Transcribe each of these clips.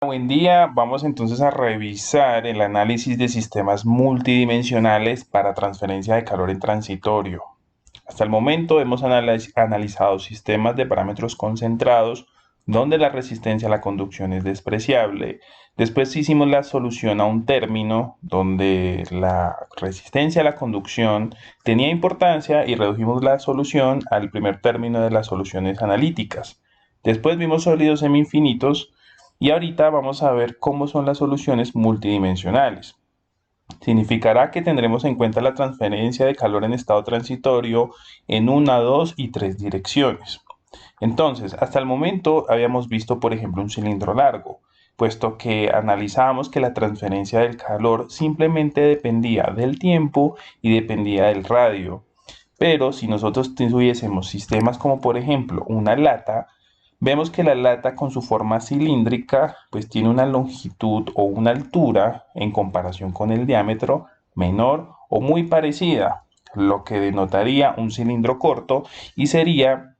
Buen día, vamos entonces a revisar el análisis de sistemas multidimensionales para transferencia de calor en transitorio. Hasta el momento hemos analizado sistemas de parámetros concentrados donde la resistencia a la conducción es despreciable. Después hicimos la solución a un término donde la resistencia a la conducción tenía importancia y redujimos la solución al primer término de las soluciones analíticas. Después vimos sólidos semi-infinitos y ahorita vamos a ver cómo son las soluciones multidimensionales. Significará que tendremos en cuenta la transferencia de calor en estado transitorio en una, dos y tres direcciones. Entonces, hasta el momento habíamos visto, por ejemplo, un cilindro largo, puesto que analizábamos que la transferencia del calor simplemente dependía del tiempo y dependía del radio. Pero si nosotros tuviésemos sistemas como por ejemplo una lata, vemos que la lata con su forma cilíndrica pues tiene una longitud o una altura en comparación con el diámetro menor o muy parecida, lo que denotaría un cilindro corto y sería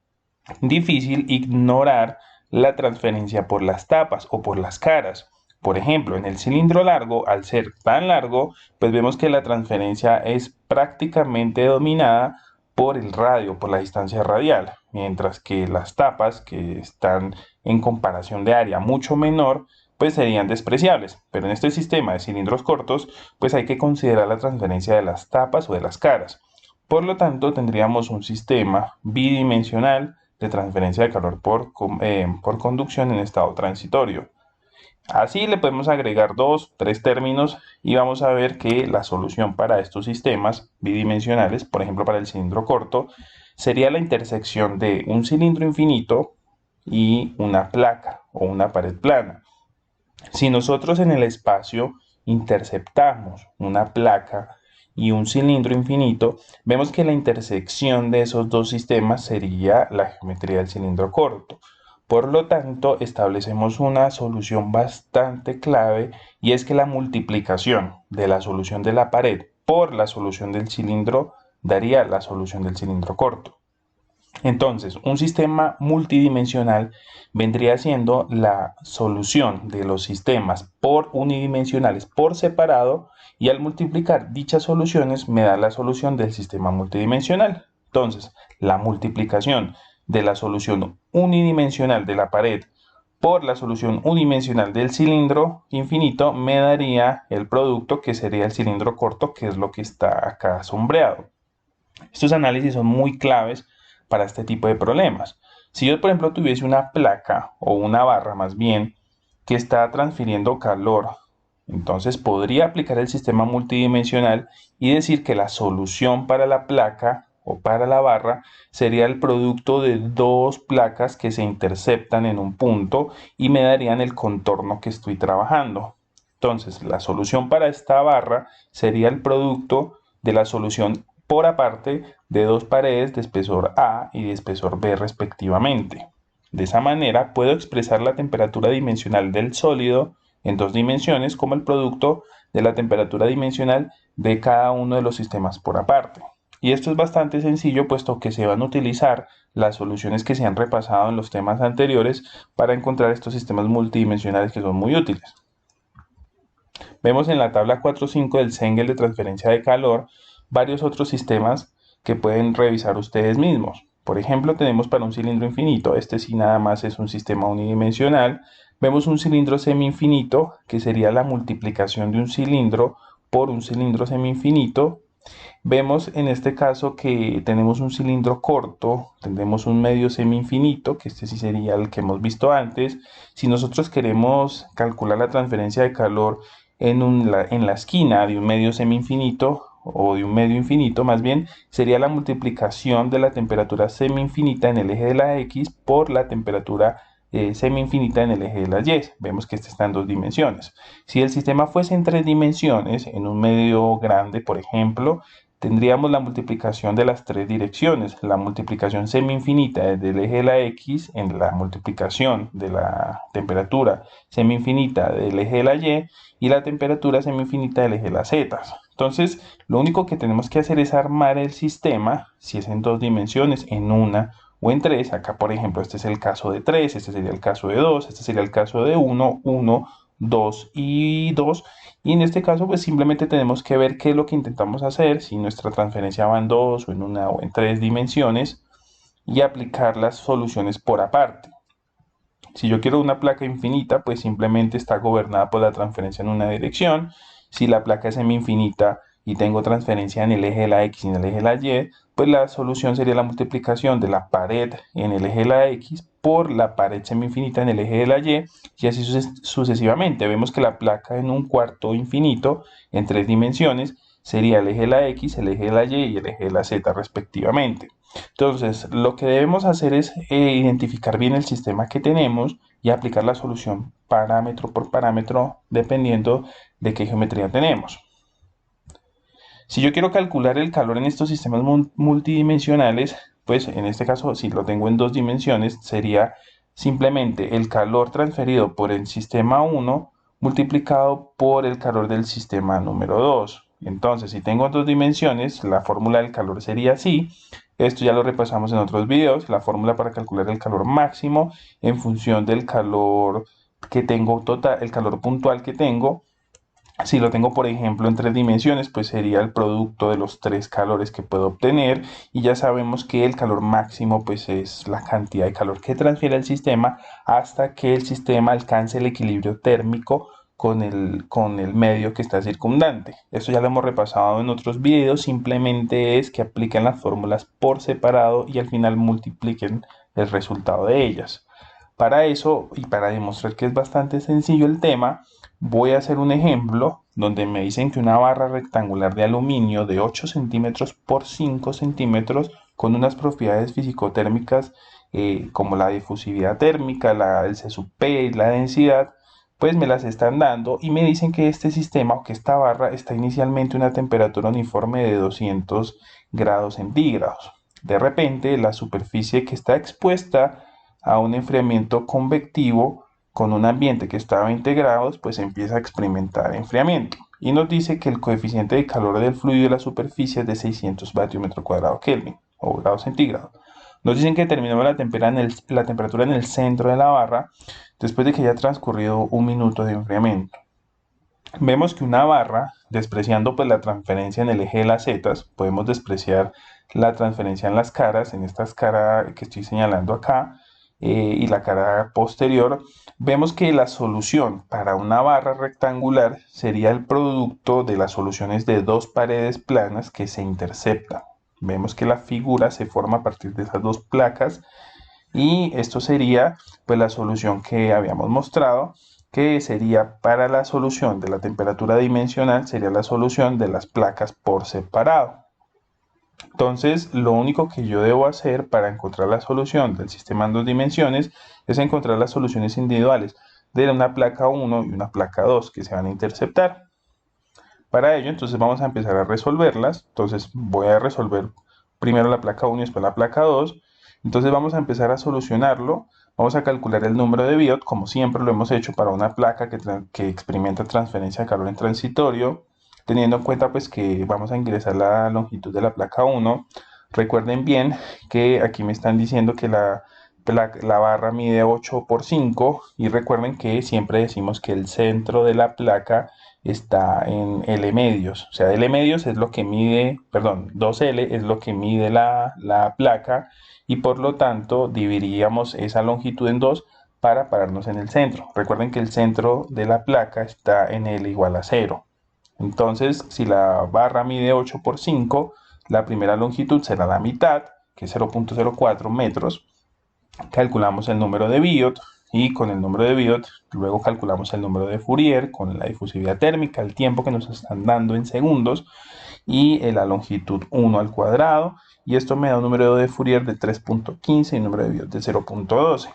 difícil ignorar la transferencia por las tapas o por las caras. Por ejemplo, en el cilindro largo, al ser tan largo, pues vemos que la transferencia es prácticamente dominada por el radio, por la distancia radial, mientras que las tapas, que están en comparación de área mucho menor, pues serían despreciables. Pero en este sistema de cilindros cortos, pues hay que considerar la transferencia de las tapas o de las caras. Por lo tanto, tendríamos un sistema bidimensional de transferencia de calor por conducción en estado transitorio. Así le podemos agregar dos, tres términos y vamos a ver que la solución para estos sistemas bidimensionales, por ejemplo para el cilindro corto, sería la intersección de un cilindro infinito y una placa o una pared plana. Si nosotros en el espacio interceptamos una placa y un cilindro infinito, vemos que la intersección de esos dos sistemas sería la geometría del cilindro corto. Por lo tanto, establecemos una solución bastante clave y es que la multiplicación de la solución de la pared por la solución del cilindro daría la solución del cilindro corto. Entonces, un sistema multidimensional vendría siendo la solución de los sistemas por unidimensionales por separado y al multiplicar dichas soluciones me da la solución del sistema multidimensional. Entonces, la multiplicación de la solución unidimensional de la pared por la solución unidimensional del cilindro infinito me daría el producto que sería el cilindro corto, que es lo que está acá sombreado. Estos análisis son muy claves para este tipo de problemas. Si yo, por ejemplo, tuviese una placa o una barra más bien que está transfiriendo calor, entonces podría aplicar el sistema multidimensional y decir que la solución para la placa o para la barra sería el producto de dos placas que se interceptan en un punto y me darían el contorno que estoy trabajando. Entonces, la solución para esta barra sería el producto de la solución por aparte de dos paredes de espesor A y de espesor B respectivamente. De esa manera puedo expresar la temperatura dimensional del sólido en dos dimensiones como el producto de la temperatura dimensional de cada uno de los sistemas por aparte. Y esto es bastante sencillo puesto que se van a utilizar las soluciones que se han repasado en los temas anteriores para encontrar estos sistemas multidimensionales que son muy útiles. Vemos en la tabla 4.5 del Cengel de transferencia de calor varios otros sistemas que pueden revisar ustedes mismos. Por ejemplo, tenemos para un cilindro infinito, este sí nada más es un sistema unidimensional. Vemos un cilindro semi-infinito, que sería la multiplicación de un cilindro por un cilindro semi-infinito. Vemos en este caso que tenemos un cilindro corto, tendremos un medio semi-infinito, que este sí sería el que hemos visto antes. Si nosotros queremos calcular la transferencia de calor en la esquina de un medio semi-infinito, o de un medio infinito más bien, sería la multiplicación de la temperatura semi-infinita en el eje de la X por la temperatura semi-infinita en el eje de las Y. Vemos que este está en dos dimensiones. Si el sistema fuese en tres dimensiones, en un medio grande, por ejemplo, tendríamos la multiplicación de las tres direcciones, la multiplicación semi-infinita desde el eje de la X en la multiplicación de la temperatura semi-infinita del eje de la y la temperatura semi-infinita del eje de las Z. Entonces, lo único que tenemos que hacer es armar el sistema, si es en dos dimensiones, en una o en 3. Acá, por ejemplo, este es el caso de 3, este sería el caso de 2, este sería el caso de 1, 1, 2 y 2. Y en este caso, pues simplemente tenemos que ver qué es lo que intentamos hacer, si nuestra transferencia va en 2 o en 1 o en 3 dimensiones, y aplicar las soluciones por aparte. Si yo quiero una placa infinita, pues simplemente está gobernada por la transferencia en una dirección. Si la placa es semi-infinita y tengo transferencia en el eje de la X y en el eje de la Y, pues la solución sería la multiplicación de la pared en el eje de la X por la pared semi-infinita en el eje de la y así sucesivamente. Vemos que la placa en un cuarto infinito en 3 dimensiones sería el eje de la X, el eje de la Y el eje de la Z respectivamente. Entonces, lo que debemos hacer es identificar bien el sistema que tenemos y aplicar la solución parámetro por parámetro dependiendo de qué geometría tenemos. Si yo quiero calcular el calor en estos sistemas multidimensionales, pues en este caso, si lo tengo en 2 dimensiones, sería simplemente el calor transferido por el sistema 1 multiplicado por el calor del sistema número 2. Entonces, si tengo 2 dimensiones, la fórmula del calor sería así. Esto ya lo repasamos en otros videos, la fórmula para calcular el calor máximo en función del calor que tengo total, el calor puntual que tengo. Si lo tengo, por ejemplo, en 3 dimensiones, pues sería el producto de los 3 calores que puedo obtener. Y ya sabemos que el calor máximo, pues es la cantidad de calor que transfiere el sistema hasta que el sistema alcance el equilibrio térmico con el medio que está circundante. Esto ya lo hemos repasado en otros videos. Simplemente es que apliquen las fórmulas por separado y al final multipliquen el resultado de ellas. Para eso y para demostrar que es bastante sencillo el tema, voy a hacer un ejemplo donde me dicen que una barra rectangular de aluminio de 8 centímetros por 5 centímetros con unas propiedades fisicotérmicas como la difusividad térmica, el C sub P y la densidad, pues me las están dando y me dicen que este sistema o que esta barra está inicialmente a una temperatura uniforme de 200 grados centígrados. De repente, la superficie que está expuesta a un enfriamiento convectivo con un ambiente que está a 20 grados, pues empieza a experimentar enfriamiento. Y nos dice que el coeficiente de calor del fluido de la superficie es de 600 vatios metro cuadrado Kelvin o grados centígrados. Nos dicen que terminamos la temperatura en el centro de la barra después de que haya transcurrido un minuto de enfriamiento. Vemos que una barra, despreciando pues la transferencia en el eje de las zetas, podemos despreciar la transferencia en las caras, en esta cara que estoy señalando acá, y la cara posterior, vemos que la solución para una barra rectangular sería el producto de las soluciones de dos paredes planas que se interceptan. Vemos que la figura se forma a partir de esas dos placas y esto sería pues la solución que habíamos mostrado, que sería para la solución de la temperatura dimensional, sería la solución de las placas por separado. Entonces, lo único que yo debo hacer para encontrar la solución del sistema en 2 dimensiones es encontrar las soluciones individuales de una placa 1 y una placa 2 que se van a interceptar. Para ello, entonces vamos a empezar a resolverlas. Entonces, voy a resolver primero la placa 1 y después la placa 2. Entonces, vamos a empezar a solucionarlo. Vamos a calcular el número de Biot, como siempre lo hemos hecho para una placa que experimenta transferencia de calor en transitorio, teniendo en cuenta pues que vamos a ingresar la longitud de la placa 1. Recuerden bien que aquí me están diciendo que la barra mide 8 por 5 y recuerden que siempre decimos que el centro de la placa está en L medios, o sea, L medios es lo que mide, perdón, 2L es lo que mide la placa y por lo tanto dividiríamos esa longitud en 2 para pararnos en el centro. Recuerden que el centro de la placa está en L igual a 0. Entonces, si la barra mide 8 por 5, la primera longitud será la mitad, que es 0.04 metros. Calculamos el número de Biot y con el número de Biot luego calculamos el número de Fourier con la difusividad térmica, el tiempo que nos están dando en segundos y la longitud 1 al cuadrado. Y esto me da un número de Fourier de 3.15 y un número de Biot de 0.12.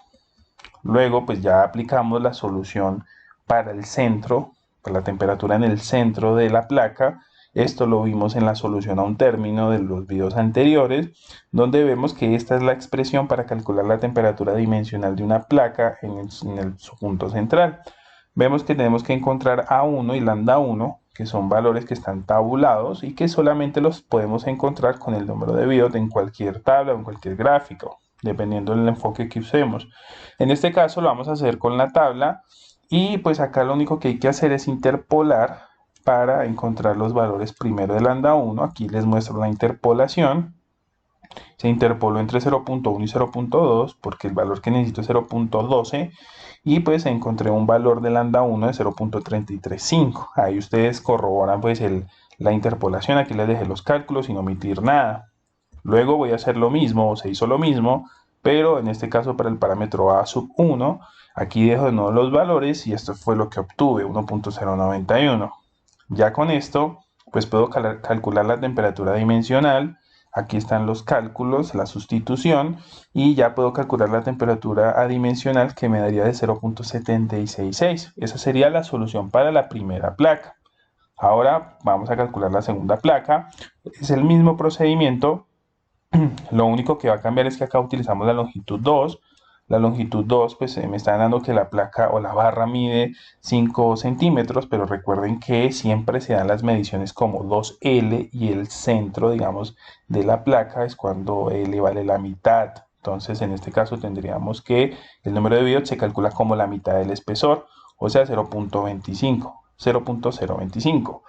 Luego pues ya aplicamos la solución para el centro, para la temperatura en el centro de la placa. Esto lo vimos en la solución a un término de los videos anteriores, donde vemos que esta es la expresión para calcular la temperatura dimensional de una placa en su punto central. Vemos que tenemos que encontrar A1 y lambda 1, que son valores que están tabulados y que solamente los podemos encontrar con el número de Biot en cualquier tabla o en cualquier gráfico. dependiendo del enfoque que usemos. En este caso lo vamos a hacer con la tabla y pues acá lo único que hay que hacer es interpolar para encontrar los valores primero del lambda 1. Aquí les muestro la interpolación. Se interpoló entre 0.1 y 0.2 porque el valor que necesito es 0.12 y pues encontré un valor de lambda 1 de 0.335. Ahí ustedes corroboran pues la interpolación. Aquí les dejé los cálculos sin omitir nada. Luego voy a hacer lo mismo, o se hizo lo mismo, pero en este caso para el parámetro a sub 1, aquí dejo de nuevo los valores y esto fue lo que obtuve, 1.091. Ya con esto, pues puedo calcular la temperatura dimensional. Aquí están los cálculos, la sustitución, y ya puedo calcular la temperatura adimensional que me daría de 0.766. Esa sería la solución para la primera placa. Ahora vamos a calcular la segunda placa. Es el mismo procedimiento. Lo único que va a cambiar es que acá utilizamos la longitud 2. La longitud 2, pues me está dando que la placa o la barra mide 5 centímetros, pero recuerden que siempre se dan las mediciones como 2L y el centro, digamos, de la placa es cuando L vale la mitad. Entonces, en este caso tendríamos que el número de Biot se calcula como la mitad del espesor, o sea, 0.25, 0.025.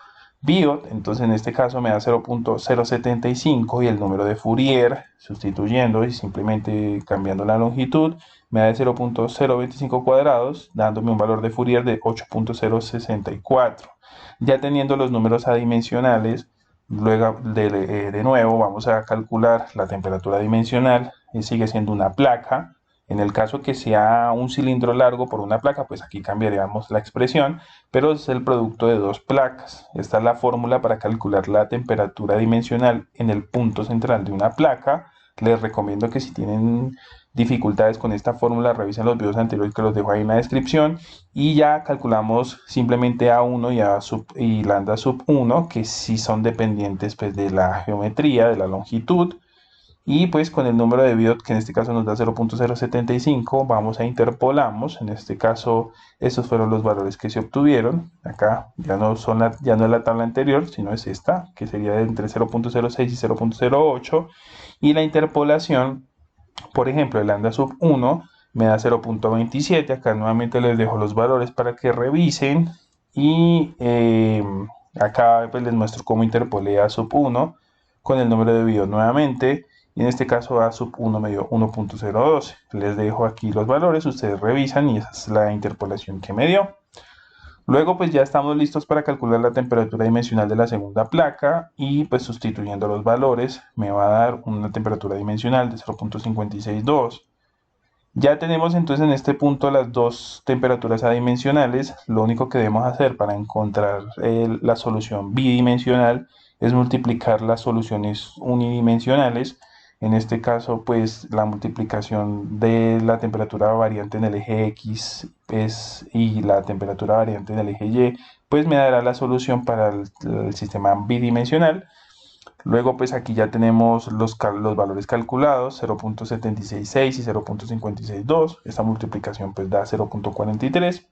Biot, entonces en este caso me da 0.075 y el número de Fourier, sustituyendo y simplemente cambiando la longitud, me da de 0.025 cuadrados, dándome un valor de Fourier de 8.064. Ya teniendo los números adimensionales, luego de nuevo vamos a calcular la temperatura dimensional, sigue siendo una placa. En el caso que sea un cilindro largo por una placa, pues aquí cambiaríamos la expresión, pero es el producto de dos placas. Esta es la fórmula para calcular la temperatura dimensional en el punto central de una placa. Les recomiendo que si tienen dificultades con esta fórmula, revisen los videos anteriores que los dejo ahí en la descripción. Y ya calculamos simplemente A1 y lambda sub 1, que sí son dependientes pues, de la geometría, de la longitud. Y pues con el número de Biot, que en este caso nos da 0.075, vamos a interpolamos. En este caso, estos fueron los valores que se obtuvieron. Acá ya no es la tabla anterior, sino es esta, que sería de entre 0.06 y 0.08. Y la interpolación, por ejemplo, el lambda sub 1 me da 0.27. Acá nuevamente les dejo los valores para que revisen. Y acá pues les muestro cómo interpolé a sub 1 con el número de Biot nuevamente. Y en este caso A sub 1 me dio 1.012. Les dejo aquí los valores, ustedes revisan y esa es la interpolación que me dio. Luego pues ya estamos listos para calcular la temperatura dimensional de la segunda placa y pues sustituyendo los valores me va a dar una temperatura dimensional de 0.562. Ya tenemos entonces en este punto las dos temperaturas adimensionales. Lo único que debemos hacer para encontrar la solución bidimensional es multiplicar las soluciones unidimensionales. En este caso, pues la multiplicación de la temperatura variante en el eje X y la temperatura variante en el eje Y, pues me dará la solución para el sistema bidimensional. Luego pues aquí ya tenemos los valores calculados, 0.766 y 0.562. Esta multiplicación pues da 0.43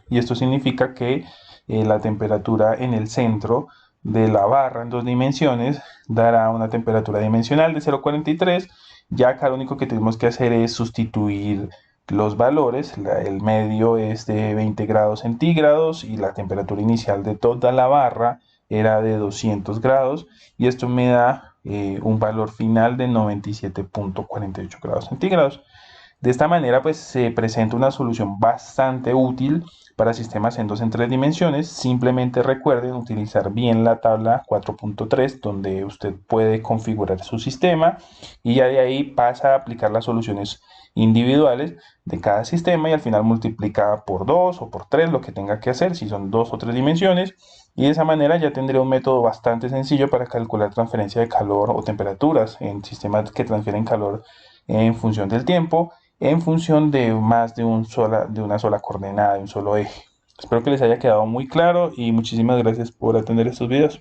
y esto significa que la temperatura en el centro de la barra en dos dimensiones dará una temperatura dimensional de 0.43. Ya acá lo único que tenemos que hacer es sustituir los valores. El medio es de 20 grados centígrados y la temperatura inicial de toda la barra era de 200 grados y esto me da un valor final de 97.48 grados centígrados. De esta manera pues se presenta una solución bastante útil para sistemas en 2 en 3 dimensiones. Simplemente recuerden utilizar bien la tabla 4.3 donde usted puede configurar su sistema y ya de ahí pasa a aplicar las soluciones individuales de cada sistema y al final multiplica por 2 o por 3 lo que tenga que hacer si son 2 o 3 dimensiones y de esa manera ya tendré un método bastante sencillo para calcular transferencia de calor o temperaturas en sistemas que transfieren calor en función del tiempo, en función de más de una sola coordenada, de un solo eje. Espero que les haya quedado muy claro y muchísimas gracias por atender estos videos.